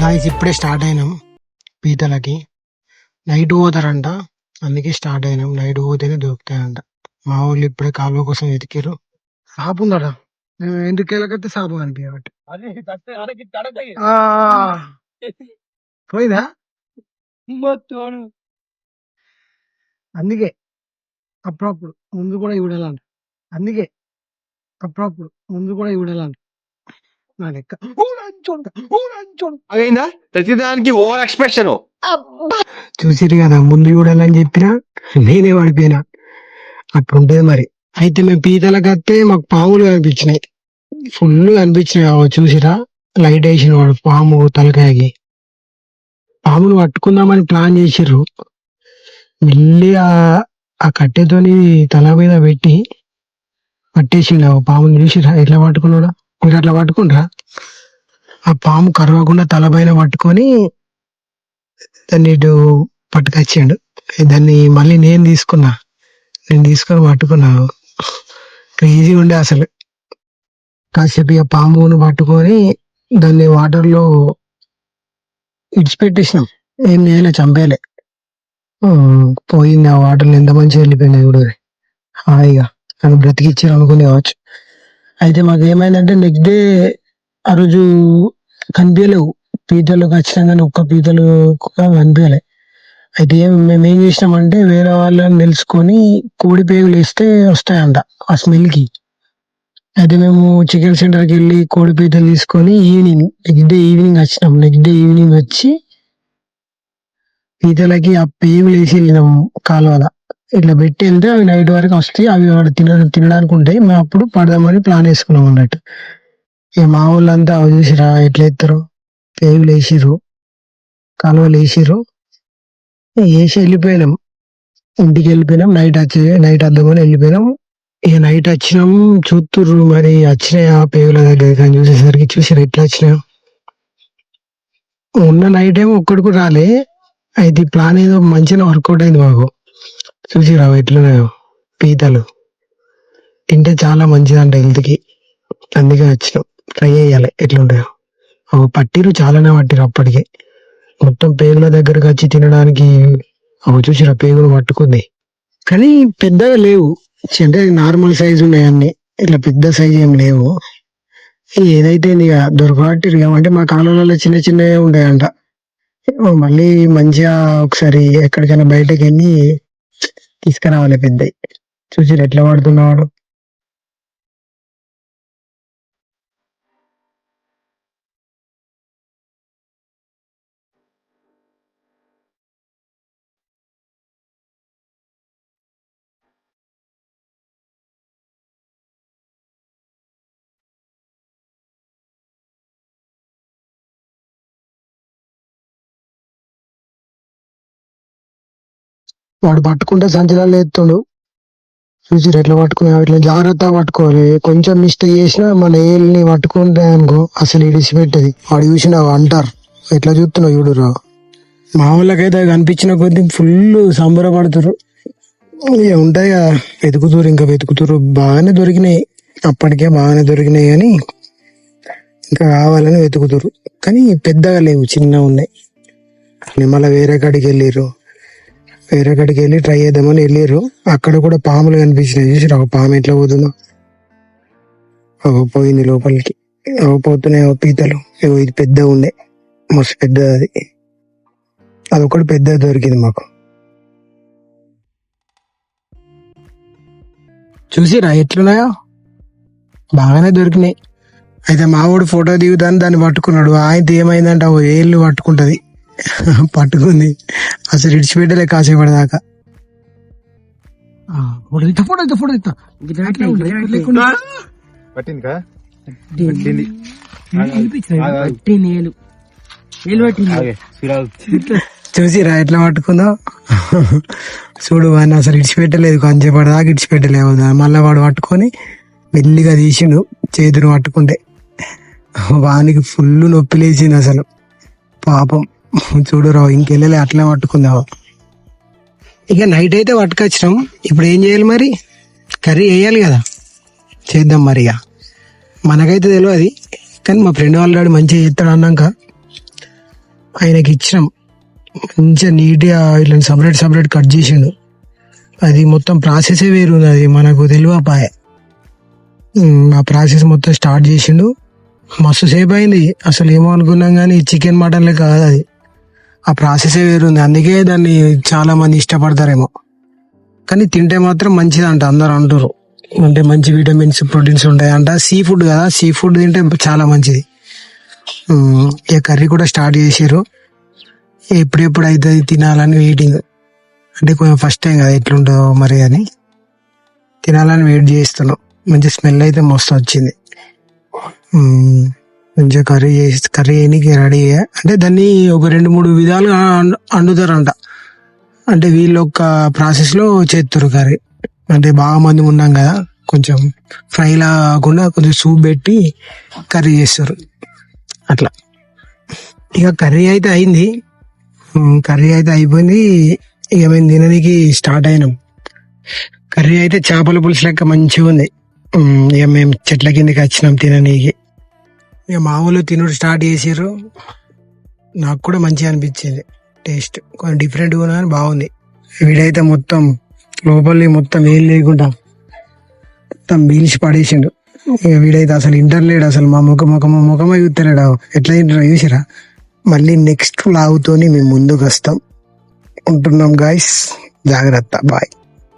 Guys ఇప్పుడే start అయినాం పీతలకి. Night పోతారంట, అందుకే స్టార్ట్ అయినాం. నైట్ పోతేనే దొరుకుతాయంట. మా వాళ్ళు ఇప్పుడే కాలువ కోసం వెతికారు. సాపు ఉందట, మేము ఎందుకు వెళ్ళకైతే సాపు కనిపించబట్టి పోయిందా. అందుకే అప్పుడప్పుడు ముందు కూడా చూడాలంట. అందుకే అప్పుడప్పుడు ముందు కూడా చూడాలంట. నా లెక్క అయిందా ప్రతిదానికి ఓవర్ ఎక్స్ప్రెషన్. చూసిరు కదా, ముందు చూడాలని చెప్పినా నేనే పడిపోయినా. అట్లుంటది మరి. అయితే మేము పీతలకు వస్తే మాకు పాములు కనిపించినాయి, ఫుల్ కనిపించినాయి. చూసిరా, లైట్ వేసిన వాడు పాము తలకాయకి. పామును పట్టుకుందామని ప్లాన్ చేసిర్రు. మెల్లి ఆ కట్టెతోని తల మీద పెట్టి పట్టేసిండు. పాముని చూసిరా ఎట్లా పట్టుకున్నాడా? మీరు అట్లా పట్టుకుంటారా? ఆ పాము కరవకుండా తల పైన పట్టుకొని దాన్ని ఇటు పట్టుకొచ్చాడు. దాన్ని మళ్ళీ నేను తీసుకొని పట్టుకున్నా. ఈజీ ఉండే అసలు. కాసేపు ఇక పామును పట్టుకొని దాన్ని వాటర్ లో ఇడిచిపెట్టేసినాం. ఏం చేయలే, చంపేయలే. పోయింది ఆ వాటర్లో, ఎంత మంచిగా వెళ్ళిపోయింది కూడా. హాయిగా నన్ను బ్రతికిచ్చారు అనుకునే కావచ్చు. అయితే మాకు ఏమైందంటే నెక్స్ట్ డే ఆ రోజు కనిపించలేవు పీతలు. ఖచ్చితంగా ఒక్క పీతలు కూడా కనిపించలే. అయితే మేము ఏం చేసినామంటే వేరే వాళ్ళని తెలుసుకొని కోడి పేగులు వేస్తే వస్తాయంట ఆ స్మెల్ కి. అయితే మేము చికెన్ సెంటర్కి వెళ్ళి కోడి పీతలు తీసుకొని నెక్స్ట్ డే ఈవినింగ్ వచ్చినాం. నెక్స్ట్ డే ఈవినింగ్ వచ్చి పీతలకి ఆ పేగులు వేసి వెళ్ళినాం కాలువల. ఇట్లా పెట్టి వెళ్తే అవి నైట్ వరకు వస్తాయి. అవి తినడానికి ఉంటాయి. మేము అప్పుడు పడదామని ప్లాన్ వేసుకున్నాం అన్నట్టు. ఇక మా వాళ్ళంతా అవి చూసిరా ఎట్లా ఎత్తారు. పేగులు వేసిర్రు, కాలువలు వేసిర్రు, వేసి వెళ్ళిపోయినాం. ఇంటికి వెళ్ళిపోయినాం. నైట్ వద్దామని వెళ్ళిపోయినాం. ఇక నైట్ వచ్చినాం, చూస్తుర్రు మరి వచ్చినాయి ఆ పేగుల దగ్గర. కానీ చూసారు ఎట్లా వచ్చినాయో. ఉన్న నైట్ ఏమో ఒక్కడు కూడా రాలే. అయితే ఈ ప్లాన్ ఏదో మంచిగా వర్కౌట్ అయింది మాకు. చూసిరా ఎట్లున్నాయో పీతలు. తింటే చాలా మంచిదంట హెల్త్కి, అందుకే వచ్చినాం. ట్రై చేయాలి ఎట్లుంటాయో. పట్టిరు, చాలానే పట్టిరు అప్పటికే. మొత్తం పేగుల దగ్గరకు వచ్చి తినడానికి చూసిరా పేగులు పట్టుకుంది. కానీ పెద్దగా లేవు, అంటే నార్మల్ సైజు ఉన్నాయి అన్ని. ఇట్లా పెద్ద సైజు ఏం లేవు. ఏదైతే ఇక దొరకబట్టిరు. అంటే మా కాలంలో చిన్న చిన్నవి ఉంటాయంట. మళ్ళీ మంచిగా ఒకసారి ఎక్కడికైనా బయటకు వెళ్ళి తీసుకురావాలి పెద్దవి. చూసిరు ఎట్లా పడుతున్నాడు. వాడు పట్టుకుంటే సంచలనాలు ఎత్తుడు. చూసిరు ఎట్లా పట్టుకున్నా. ఇట్లా జాగ్రత్తగా పట్టుకోవాలి. కొంచెం మిస్టేక్ చేసినా మన ఏళ్ళని పట్టుకుంటే అనుకో అసలు ఇడిచిపెట్టది. వాడు చూసినా అంటారు ఎట్లా చూస్తున్నావు చూడురా. మా వాళ్ళకైతే కనిపించిన కొద్ది ఫుల్ సంబరపడుతురు. ఇక ఉంటాయి కదా, ఇంకా వెతుకుతురు. బాగానే దొరికినాయి, అప్పటికే బాగానే దొరికినాయి. కానీ ఇంకా కావాలని వెతుకుతురు. కానీ పెద్దగా లేవు, చిన్నగా ఉన్నాయి. మళ్ళీ వేరే కాడికి వెళ్ళి ట్రై చేద్దామని వెళ్ళారు. అక్కడ కూడా పాములు కనిపించినాయి. చూసి ఒక పాము ఎట్లా పోతుందో. పోయింది లోపలికి. పోతున్నాయి పీతలు. ఇది పెద్దగా ఉండే, మస్తు పెద్దది. అదొకటి పెద్దది దొరికింది మాకు. చూసిరా ఎట్లున్నాయో, బాగానే దొరికినాయి. అయితే మావాడు ఫోటో దిగుతాను దాన్ని పట్టుకున్నాడు. ఆయనతో ఏమైందంటే ఏళ్ళు పట్టుకుంటది. పట్టుకుంది అసలు ఇడిచిపెట్టలే కాసేపటి దాకా. చూసిరా ఎట్లా పట్టుకుందో. చూడు వాడిని అసలు ఇడిచిపెట్టలేదు, కొంచెంసేపటి దాకా ఇడిచిపెట్టలేదు. మళ్ళీ వాడు పట్టుకొని మెల్లిగా తీసిండు చేతులు పట్టుకుంటే. వానికి ఫుల్ నొప్పి లేచింది అసలు పాపం. చూడు రావు ఇంకెళ్ళలే, అట్లా పట్టుకుందావు. ఇక నైట్ అయితే పట్టుకొచ్చినాం. ఇప్పుడు ఏం చేయాలి మరి? కర్రీ వేయాలి కదా, చేద్దాం మరి. ఇక మనకైతే తెలియదు, కానీ మా ఫ్రెండ్ వాళ్ళ డాడీ మంచిగా చేస్తాడు అన్నాక ఆయనకి ఇచ్చినాం. మంచిగా నీట్గా ఇట్లా సపరేట్ కట్ చేసిండు. అది మొత్తం ప్రాసెసే వేరుంది, అది మనకు తెలియపాయ. ఆ ప్రాసెస్ మొత్తం స్టార్ట్ చేసిండు. మస్తు సేపు అయింది. అసలు ఏమో అనుకున్నాం కానీ చికెన్ మటన్లే కాదు అది, ఆ ప్రాసెసే వేరుంది. అందుకే దాన్ని చాలా మంది ఇష్టపడతారేమో, కానీ తింటే మాత్రం మంచిదంట అందరు అంటారు. అంటే మంచి విటమిన్స్ ప్రోటీన్స్ ఉంటాయంట. సీ ఫుడ్ కదా, సీ ఫుడ్ తింటే చాలా మంచిది. ఇక కర్రీ కూడా స్టార్ట్ చేసారు. ఎప్పుడెప్పుడు అవుతుంది తినాలని వెయిటింగ్. అంటే కొంచెం ఫస్ట్ టైం కదా, ఎట్లుంటుందో మరి అని తినాలని వెయిట్ చేస్తున్నాం. మంచి స్మెల్ అయితే మస్తు వచ్చింది. మంచిగా కర్రీ వేయడానికి రెడీ. అంటే దాన్ని ఒక 2-3 విధాలుగా వండుతారంట. అంటే వీళ్ళు ఒక ప్రాసెస్లో చేస్తారు కర్రీ. అంటే బాగా మంది ఉన్నాం కదా, కొంచెం ఫ్రై లా కాకుండా కొంచెం సూప్ పెట్టి కర్రీ చేస్తారు అట్లా. ఇక కర్రీ అయితే అయింది. కర్రీ అయితే అయిపోయింది. ఇక మేము తినడానికి స్టార్ట్ అయినాం. కర్రీ అయితే చేపల పులుసు లెక్క మంచిగా ఉంది. ఇక మేము చెట్ల కిందకి వచ్చినాం తిననీకి. ఇక మామూలు తినుడు స్టార్ట్ చేసారు. నాకు కూడా మంచిగా అనిపించింది. టేస్ట్ కొంచెం డిఫరెంట్గా ఉన్నా కానీ బాగుంది. వీడైతే మొత్తం లోపలి మొత్తం ఏం లేకుండా మొత్తం పీల్చి పడేసిండు. ఇక వీడైతే అసలు ఇంటర్లేడు. అసలు మా ముఖమే చూస్తలేడు. ఎట్లా తింటారో చూసిరా. మళ్ళీ నెక్స్ట్ లాగుతోని మేము ముందుకు వస్తాం. ఉంటున్నాం గాయస్, జాగ్రత్త, బాయ్.